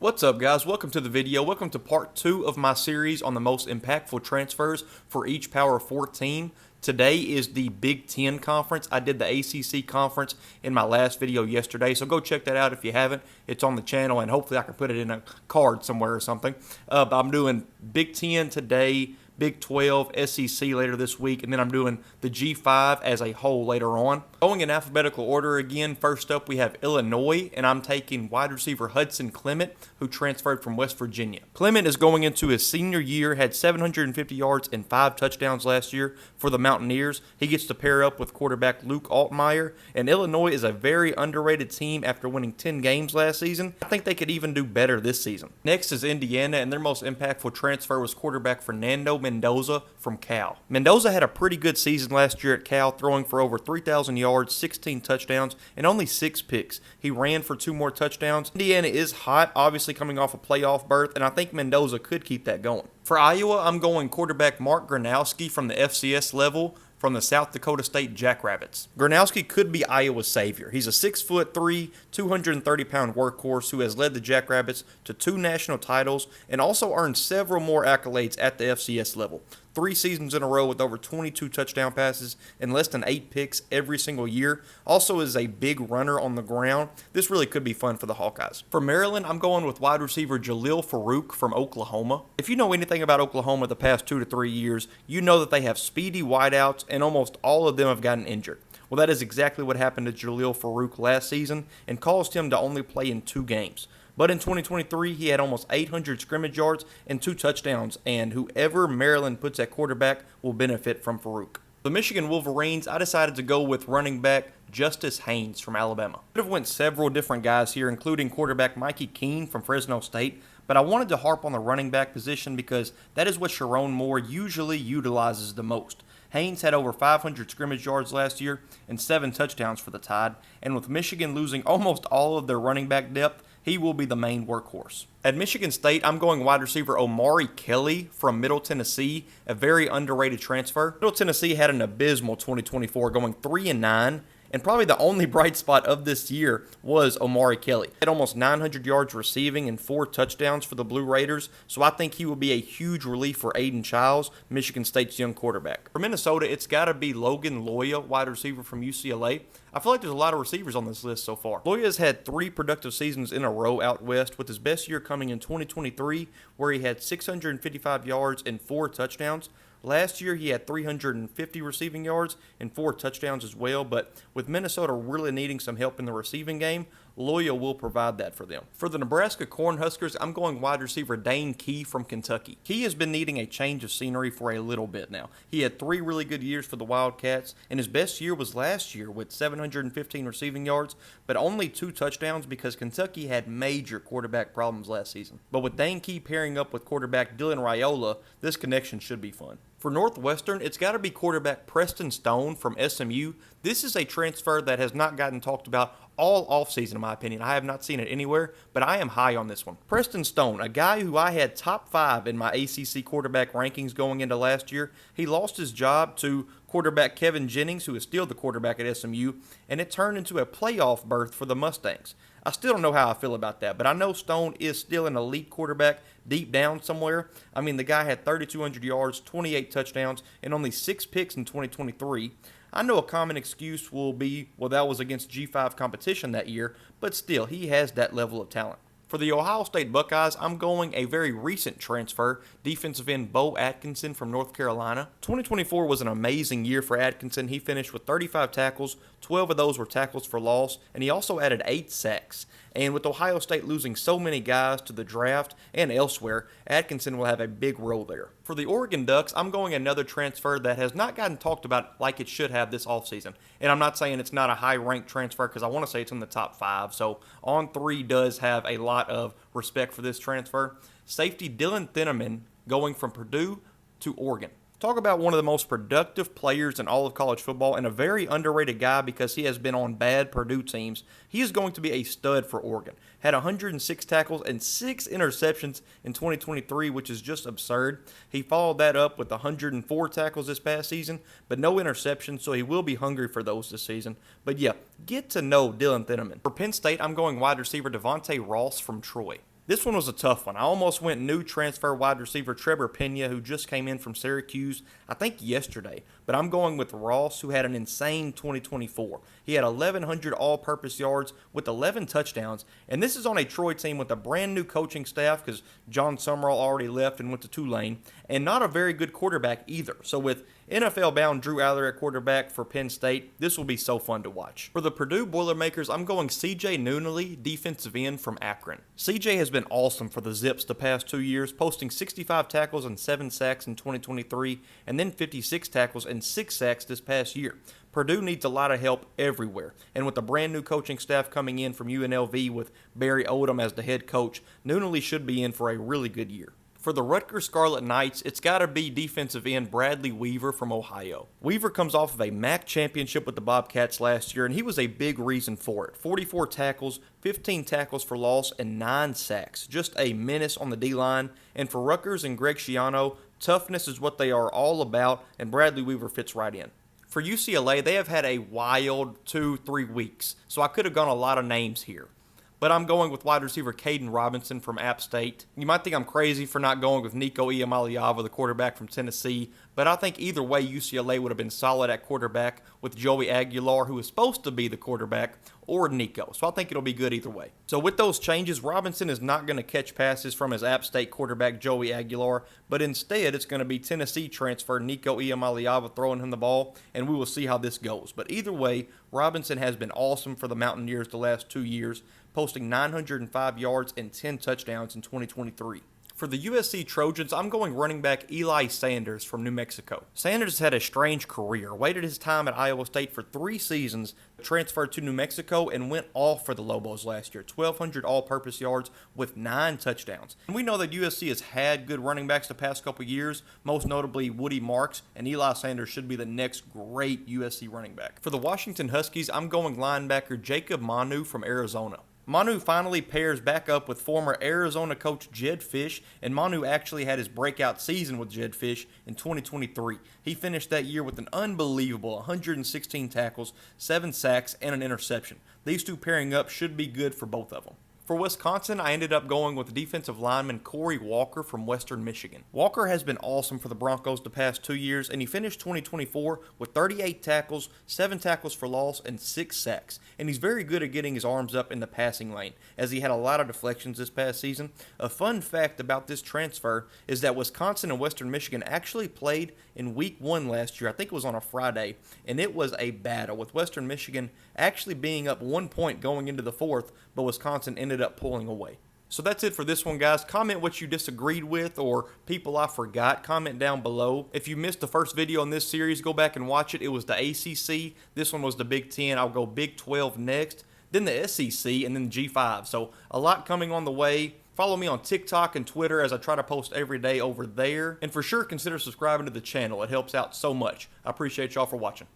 What's up, guys? Welcome to the video. Welcome to part 2 of my series on the most impactful transfers for each Power 4 team. Today is the Big Ten Conference. I did the ACC Conference in my last video yesterday, so go check that out if you haven't. It's on the channel, and hopefully I can put it in a card somewhere or something. But I'm doing Big Ten today, Big 12, SEC later this week, and then I'm doing the G5 as a whole later on. Going in alphabetical order again, first up we have Illinois, and I'm taking wide receiver Hudson Clement, who transferred from West Virginia. Clement is going into his senior year, had 750 yards and 5 touchdowns last year for the Mountaineers. He gets to pair up with quarterback Luke Altmaier, and Illinois is a very underrated team after winning 10 games last season. I think they could even do better this season. Next is Indiana, and their most impactful transfer was quarterback Fernando Mendoza from Cal. Mendoza had a pretty good season last year at Cal, throwing for over 3,000 yards, 16 touchdowns, and only 6 picks. He ran for 2 more touchdowns. Indiana is hot, obviously coming off a playoff berth, and I think Mendoza could keep that going. For Iowa, I'm going quarterback Mark Gronowski from the FCS level from the South Dakota State Jackrabbits. Gronowski could be Iowa's savior. He's a 6'3", 230-pound workhorse who has led the Jackrabbits to 2 national titles and also earned several more accolades at the FCS level. 3 seasons in a row with over 22 touchdown passes and less than 8 picks every single year. Also is a big runner on the ground. This really could be fun for the Hawkeyes. For Maryland, I'm going with wide receiver Jalil Farouk from Oklahoma. If you know anything about Oklahoma the past 2 to 3 years, you know that they have speedy wideouts and almost all of them have gotten injured. Well, that is exactly what happened to Jalil Farouk last season and caused him to only play in 2 games. But in 2023, he had almost 800 scrimmage yards and 2 touchdowns, and whoever Maryland puts at quarterback will benefit from Farouk. The Michigan Wolverines, I decided to go with running back Justice Haynes from Alabama. I could have went several different guys here, including quarterback Mikey Keene from Fresno State, but I wanted to harp on the running back position because that is what Sharon Moore usually utilizes the most. Haynes had over 500 scrimmage yards last year and 7 touchdowns for the Tide, and with Michigan losing almost all of their running back depth, he will be the main workhorse. At Michigan State, I'm going wide receiver Omari Kelly from Middle Tennessee, a very underrated transfer. Middle Tennessee had an abysmal 2024, going 3-9. And probably the only bright spot of this year was Omari Kelly. He had almost 900 yards receiving and 4 touchdowns for the Blue Raiders, so I think he will be a huge relief for Aiden Childs, Michigan State's young quarterback. For Minnesota, it's got to be Logan Loya, wide receiver from UCLA. I feel like there's a lot of receivers on this list so far. Loya has had 3 productive seasons in a row out west, with his best year coming in 2023, where he had 655 yards and 4 touchdowns. Last year, he had 350 receiving yards and 4 touchdowns as well, but with Minnesota really needing some help in the receiving game, Loya will provide that for them. For the Nebraska Cornhuskers, I'm going wide receiver Dane Key from Kentucky. Key has been needing a change of scenery for a little bit now. He had 3 really good years for the Wildcats, and his best year was last year with 715 receiving yards, but only 2 touchdowns because Kentucky had major quarterback problems last season. But with Dane Key pairing up with quarterback Dylan Raiola, this connection should be fun. For Northwestern, it's got to be quarterback Preston Stone from SMU. This is a transfer that has not gotten talked about all offseason, in my opinion. I have not seen it anywhere, but I am high on this one. Preston Stone, a guy who I had top 5 in my ACC quarterback rankings going into last year, he lost his job to quarterback Kevin Jennings, who is still the quarterback at SMU, and it turned into a playoff berth for the Mustangs. I still don't know how I feel about that, but I know Stone is still an elite quarterback deep down somewhere. I mean, the guy had 3,200 yards, 28 touchdowns, and only 6 picks in 2023. I know a common excuse will be, well, that was against G5 competition that year, but still, he has that level of talent. For the Ohio State Buckeyes, I'm going a very recent transfer, defensive end Bo Atkinson from North Carolina. 2024 was an amazing year for Atkinson. He finished with 35 tackles, 12 of those were tackles for loss, and he also added 8 sacks. And with Ohio State losing so many guys to the draft and elsewhere, Atkinson will have a big role there. For the Oregon Ducks, I'm going another transfer that has not gotten talked about like it should have this offseason. And I'm not saying it's not a high-ranked transfer because I want to say it's in the top 5. So On 3 does have a lot of respect for this transfer. Safety Dylan Thineman going from Purdue to Oregon. Talk about one of the most productive players in all of college football and a very underrated guy because he has been on bad Purdue teams. He is going to be a stud for Oregon. Had 106 tackles and 6 interceptions in 2023, which is just absurd. He followed that up with 104 tackles this past season, but no interceptions, so he will be hungry for those this season. But yeah, get to know Dylan Thineman. For Penn State, I'm going wide receiver Devontae Ross from Troy. This one was a tough one. I almost went new transfer wide receiver Trevor Pena, who just came in from Syracuse, I think yesterday. But I'm going with Ross, who had an insane 2024. He had 1,100 all-purpose yards with 11 touchdowns, and this is on a Troy team with a brand new coaching staff because John Summerall already left and went to Tulane, and not a very good quarterback either. So with NFL-bound Drew Aller at quarterback for Penn State, this will be so fun to watch. For the Purdue Boilermakers, I'm going C.J. Noonley, defensive end from Akron. C.J. has been awesome for the Zips the past 2 years, posting 65 tackles and 7 sacks in 2023, and then 56 tackles and 6 sacks this past year. Purdue needs a lot of help everywhere, and with a brand new coaching staff coming in from UNLV with Barry Odom as the head coach, Noonley should be in for a really good year. For the Rutgers Scarlet Knights, it's got to be defensive end Bradley Weaver from Ohio. Weaver comes off of a MAC championship with the Bobcats last year, and he was a big reason for it. 44 tackles, 15 tackles for loss, and 9 sacks. Just a menace on the D-line. And for Rutgers and Greg Schiano, toughness is what they are all about, and Bradley Weaver fits right in. For UCLA, they have had a wild 2-3 weeks, so I could have gone a lot of names here. But I'm going with wide receiver Caden Robinson from App State. You might think I'm crazy for not going with Nico Iamaleava, the quarterback from Tennessee, but I think either way UCLA would have been solid at quarterback with Joey Aguilar, who is supposed to be the quarterback, or Nico. So I think it'll be good either way. So with those changes, Robinson is not going to catch passes from his App State quarterback Joey Aguilar, but instead it's going to be Tennessee transfer Nico Iamaleava throwing him the ball, and we will see how this goes. But either way, Robinson has been awesome for the Mountaineers the last 2 years, posting 905 yards and 10 touchdowns in 2023. For the USC Trojans, I'm going running back Eli Sanders from New Mexico. Sanders has had a strange career, waited his time at Iowa State for 3 seasons, transferred to New Mexico, and went off for the Lobos last year. 1,200 all-purpose yards with 9 touchdowns. And we know that USC has had good running backs the past couple years, most notably Woody Marks, and Eli Sanders should be the next great USC running back. For the Washington Huskies, I'm going linebacker Jacob Manu from Arizona. Manu finally pairs back up with former Arizona coach Jed Fish, and Manu actually had his breakout season with Jed Fish in 2023. He finished that year with an unbelievable 116 tackles, 7 sacks, and an interception. These two pairing up should be good for both of them. For Wisconsin, I ended up going with defensive lineman Corey Walker from Western Michigan. Walker has been awesome for the Broncos the past 2 years, and he finished 2024 with 38 tackles, 7 tackles for loss, and 6 sacks. And he's very good at getting his arms up in the passing lane, as he had a lot of deflections this past season. A fun fact about this transfer is that Wisconsin and Western Michigan actually played in Week 1 last year. I think it was on a Friday, and it was a battle, with Western Michigan actually being up 1 point going into the 4th, but Wisconsin ended up pulling away. So that's it for this one, guys. Comment what you disagreed with or people I forgot. Comment down below. If you missed the first video in this series, go back and watch it. It was the ACC. This one was the Big Ten. I'll go Big 12 next, then the SEC, and then G5. So a lot coming on the way. Follow me on TikTok and Twitter as I try to post every day over there. And for sure, consider subscribing to the channel. It helps out so much. I appreciate y'all for watching.